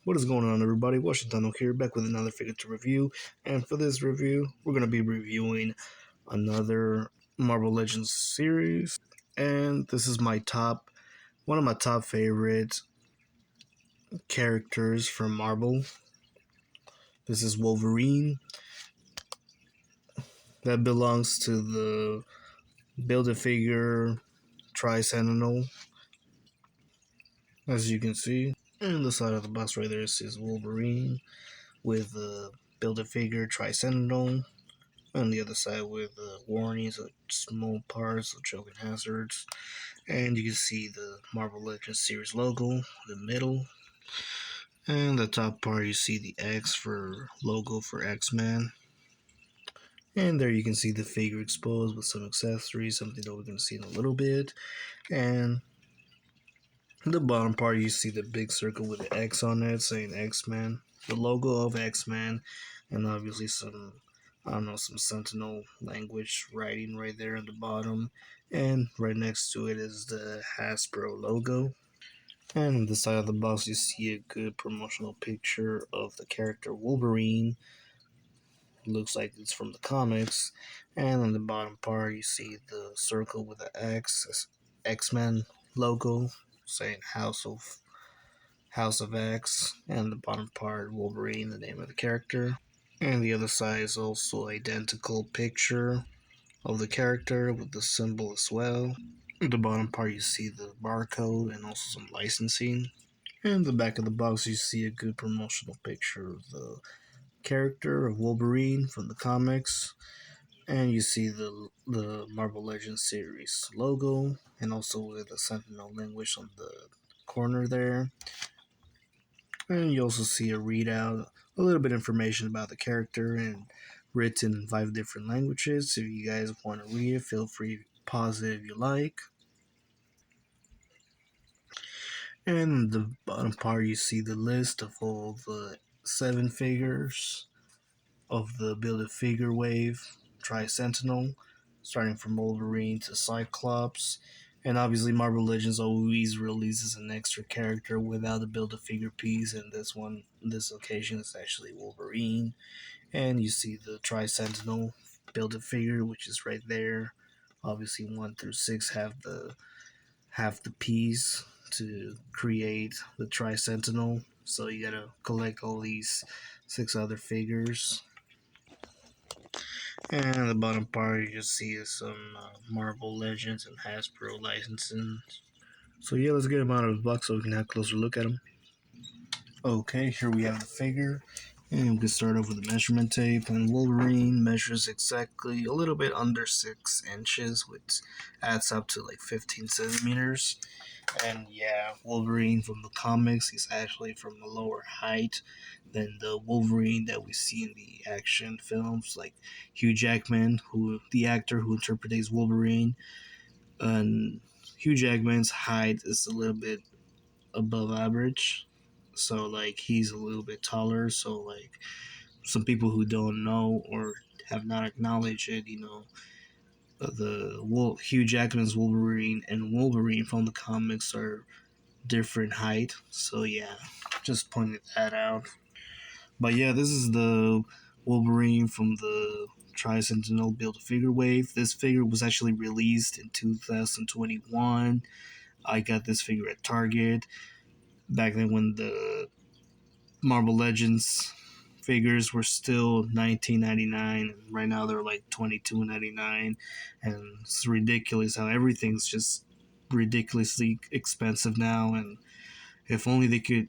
What is going on, everybody? Washington here, back with another figure to review. And for this review, we're going to be reviewing another Marvel Legends series. And this is one of my top favorite characters from Marvel. This is Wolverine. That belongs to the Build A Figure Tri-Sentinel, as you can see. And the side of the box right there says Wolverine with the Build A Figure Tri-Sentinel. On the other side with warnings of small parts of choking hazards. And you can see the Marvel Legends series logo in the middle. And the top part you see the X for logo for X-Men. And there you can see the figure exposed with some accessories, something that we're going to see in a little bit. And the bottom part you see the big circle with the X on it saying X-Men. The logo of X-Men, and obviously some Sentinel language writing right there at the bottom. And right next to it is the Hasbro logo. And on the side of the box, you see a good promotional picture of the character Wolverine. Looks like it's from the comics. And on the bottom part, you see the circle with the X-Men logo saying House of X. And the bottom part, Wolverine, the name of the character. And the other side is also identical picture of the character with the symbol as well. At the bottom part you see the barcode and also some licensing. And the back of the box you see a good promotional picture of the character of Wolverine from the comics. And you see the Marvel Legends series logo and also with the Sentinel language on the corner there. And you also see a readout, a little bit of information about the character, and written in 5 different languages. If you guys want to read it, feel free to pause it if you like. And the bottom part, you see the list of all the 7 figures of the Build A Figure wave, Tri-Sentinel, starting from Wolverine to Cyclops. And obviously, Marvel Legends always releases an extra character without a Build A Figure piece, and this occasion is actually Wolverine. And you see the Tri-Sentinel Build A Figure, which is right there. Obviously, 1 through 6 have the piece to create the Tri-Sentinel, so you gotta collect all these 6 other figures. And the bottom part you just see is some Marvel Legends and Hasbro licensing. So yeah, let's get them out of the box so we can have a closer look at them. Okay, here we have the figure. And we can start off with the measurement tape. And Wolverine measures exactly a little bit under 6 inches, which adds up to like 15 centimeters. And yeah, Wolverine from the comics is actually from a lower height than the Wolverine that we see in the action films, like Hugh Jackman, the actor who interprets Wolverine. And Hugh Jackman's height is a little bit above average, so like he's a little bit taller. So like some people who don't know or have not acknowledged it, Hugh Jackman's Wolverine and Wolverine from the comics are different height. So yeah, just pointed that out. But yeah, this is the Wolverine from the Tri-Sentinel Build A Figure wave. This figure was actually released in 2021. I got this figure at Target back then when the Marvel Legends figures were still $19.99. Right now they're like $22.99, and it's ridiculous how everything's just ridiculously expensive now. And if only they could,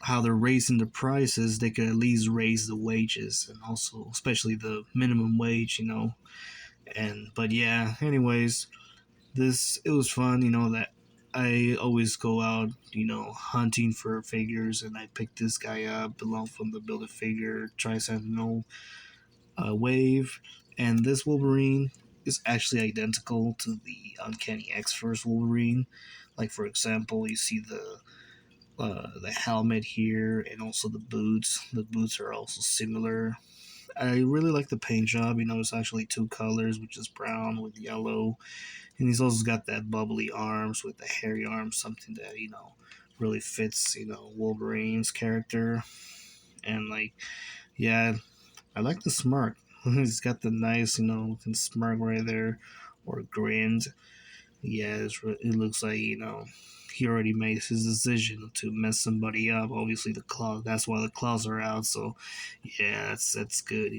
how they're raising the prices, they could at least raise the wages, and also especially the minimum wage, but yeah, anyways, it was fun, that I always go out, hunting for figures, and I picked this guy up, belong from the Build A Figure Tri-Sentinel wave. And this Wolverine is actually identical to the Uncanny X-Force Wolverine. Like, for example, you see the helmet here, and also the boots. The boots are also similar. I really like the paint job. It's actually 2 colors, which is brown with yellow. And he's also got that bubbly arms with the hairy arms, something that, really fits, Wolverine's character. And like, yeah, I like the smirk. He's got the nice, looking smirk right there, or grinned. Yeah, it looks like, he already made his decision to mess somebody up. Obviously, the claws. That's why the claws are out. So, yeah, that's good.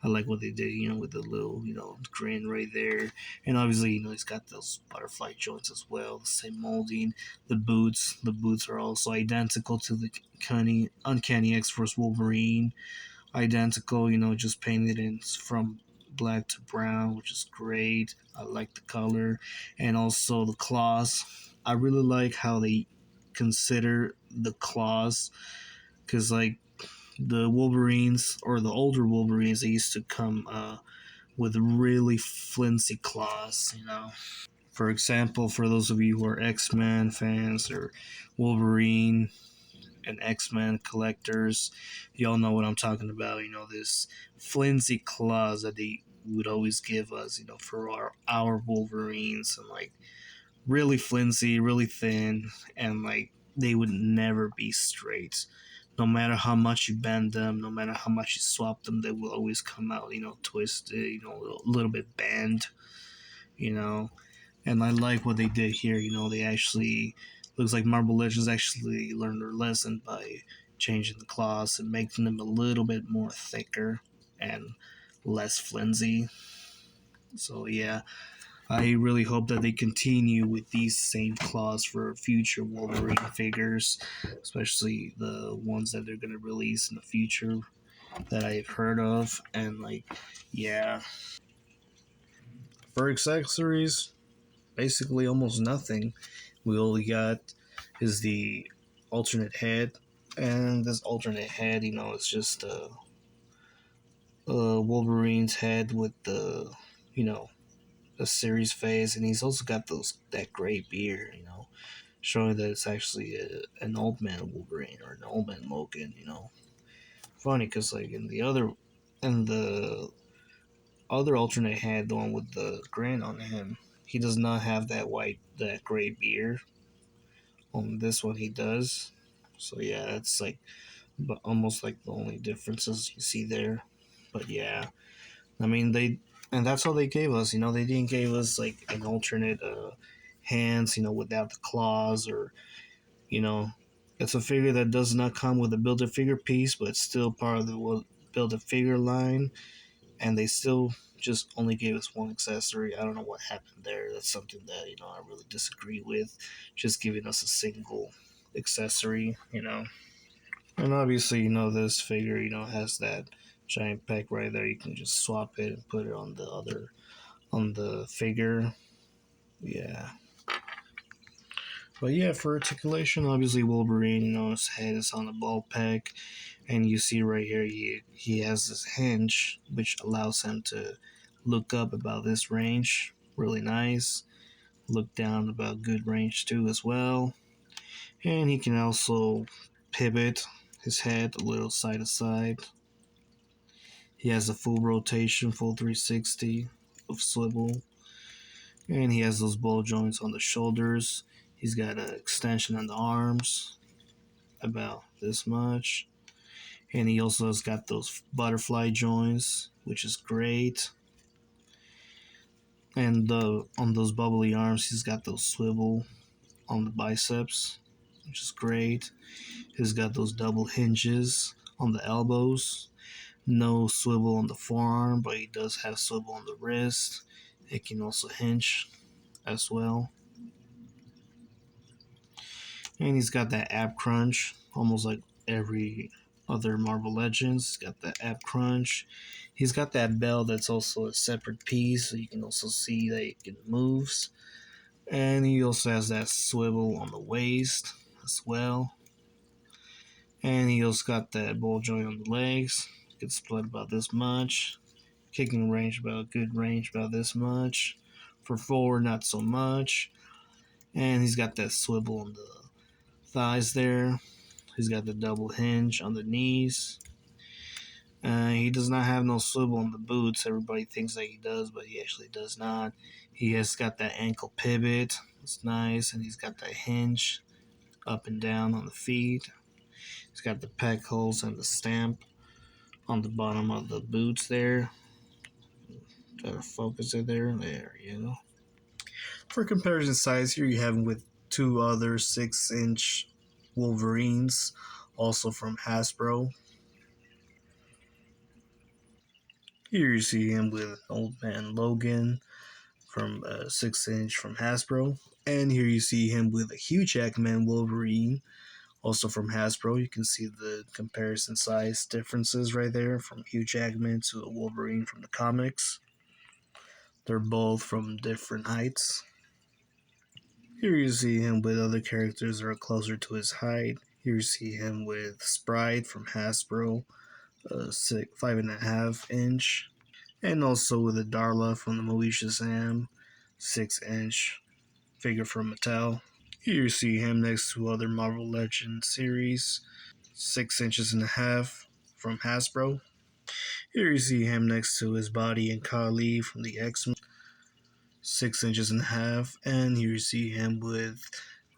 I like what they did. With the little, grin right there, and obviously, he's got those butterfly joints as well. The same molding. The boots are also identical to the Uncanny X Force Wolverine. Identical. Just painted in from black to brown, which is great. I like the color, and also the claws. I really like how they consider the claws, because like the Wolverines or the older Wolverines, they used to come with really flimsy claws. For example, for those of you who are X-Men fans or Wolverine and X-Men collectors, y'all know what I'm talking about. This flimsy claws that they would always give us, for our Wolverines, and like really flimsy, really thin, and like they would never be straight. No matter how much you bend them, no matter how much you swap them, they will always come out, twisted, a little bit bent, you know. And I like what they did here. They actually looks like Marble Legends actually learned their lesson by changing the claws and making them a little bit more thicker and less flimsy. So yeah, I really hope that they continue with these same claws for future Wolverine figures, especially the ones that they're gonna release in the future that I've heard of. And like, yeah, for accessories, basically almost nothing. We only got is the alternate head, and this alternate head, it's just Wolverine's head with the, you know, a series face, and he's also got that gray beard, showing that it's actually an old man Wolverine or an old man Logan. Funny because like in the other alternate head, the one with the grin on him, he does not have that gray beard. On this one, he does. So yeah, it's like, but almost like the only differences you see there. But yeah, I mean and that's all they gave us. They didn't give us like an alternate hands, without the claws, or you know, it's a figure that does not come with a build a figure piece, but it's still part of the build a figure line, and they still just only gave us one accessory. I don't know what happened there. That's something that I really disagree with. Just giving us a single accessory. And obviously, this figure, has that giant pack right there. You can just swap it and put it on the figure. Yeah. But yeah, for articulation, obviously Wolverine, his head is on the ball pack, and you see right here he has this hinge which allows him to look up about this range. Really nice. Look down about good range too as well. And he can also pivot his head a little side to side. He has a full rotation, full 360 of swivel. And he has those ball joints on the shoulders. He's got an extension on the arms, about this much. And he also has got those butterfly joints, which is great. And on those bubbly arms, he's got those swivel on the biceps, which is great. He's got those double hinges on the elbows. No swivel on the forearm, but he does have swivel on the wrist. It can also hinge as well. And he's got that ab crunch, almost like every other Marvel Legends. He's got that ab crunch. He's got that bell that's also a separate piece, so you can also see that it moves. And he also has that swivel on the waist as well. And he also got that ball joint on the legs. You can split about this much. Kicking range about good range about this much. For forward, not so much. And he's got that swivel on the thighs there. He's got the double hinge on the knees. He does not have no swivel on the boots. Everybody thinks that he does, but he actually does not. He has got that ankle pivot. It's nice. And he's got that hinge up and down on the feet. He's got the peg holes and the stamp on the bottom of the boots there. Try to focus it there. There you go. For comparison size, here you have him with two other 6-inch Wolverines, also from Hasbro. Here you see him with Old Man Logan from 6-inch from Hasbro. And here you see him with a Hugh Jackman Wolverine, also from Hasbro. You can see the comparison size differences right there from Hugh Jackman to a Wolverine from the comics. They're both from different heights. Here you see him with other characters that are closer to his height. Here you see him with Sprite from Hasbro, 5.5-inch, and also with a Darla from the movie Shazam, 6-inch figure from Mattel. Here you see him next to other Marvel Legends series, 6.5 inches from Hasbro. Here you see him next to his body and Kali from the X-Men, 6.5 inches, and here you see him with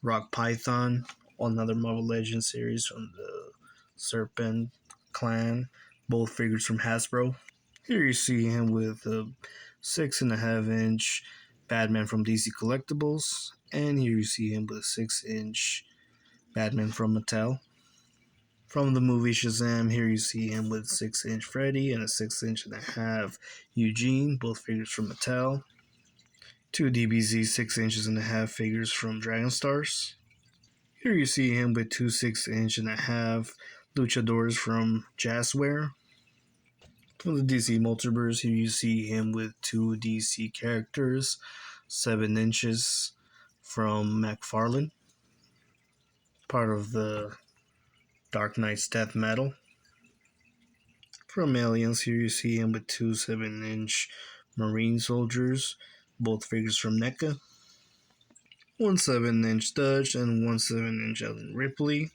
Rock Python, another Marvel Legends series from the Serpent Clan, both figures from Hasbro. Here you see him with a 6.5-inch Batman from DC Collectibles, and here you see him with a 6-inch Batman from Mattel. From the movie Shazam, here you see him with 6-inch Freddy and a 6.5-inch Eugene, both figures from Mattel. Two DBZ 6.5 inches figures from Dragon Stars. Here you see him with two 6.5 luchadors from Jazzware. From the DC Multiverse, here you see him with two DC characters, 7 inches from McFarlane, part of the Dark Knight's Death Metal. From Aliens, here you see him with two 7-inch Marine soldiers, both figures from NECA. One 7-inch Dutch and one 7-inch Ellen Ripley,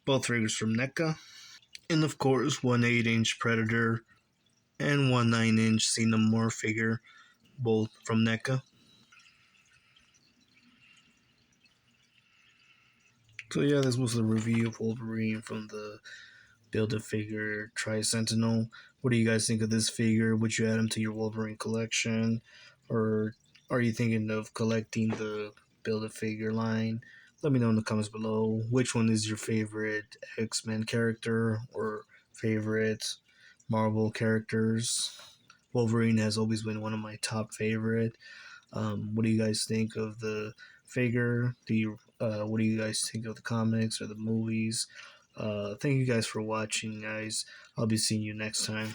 both figures from NECA. And of course, one 8-inch Predator and one 9-inch Xenomorph figure, both from NECA. So yeah, this was a review of Wolverine from the Build A Figure Tri-Sentinel. What do you guys think of this figure? Would you add him to your Wolverine collection? Or are you thinking of collecting the Build A Figure line? Let me know in the comments below. Which one is your favorite X-Men character or favorite Marvel characters? Wolverine has always been one of my top favorite. What do you guys think of the figure? What do you guys think of the comics or the movies? Thank you guys for watching, guys. I'll be seeing you next time.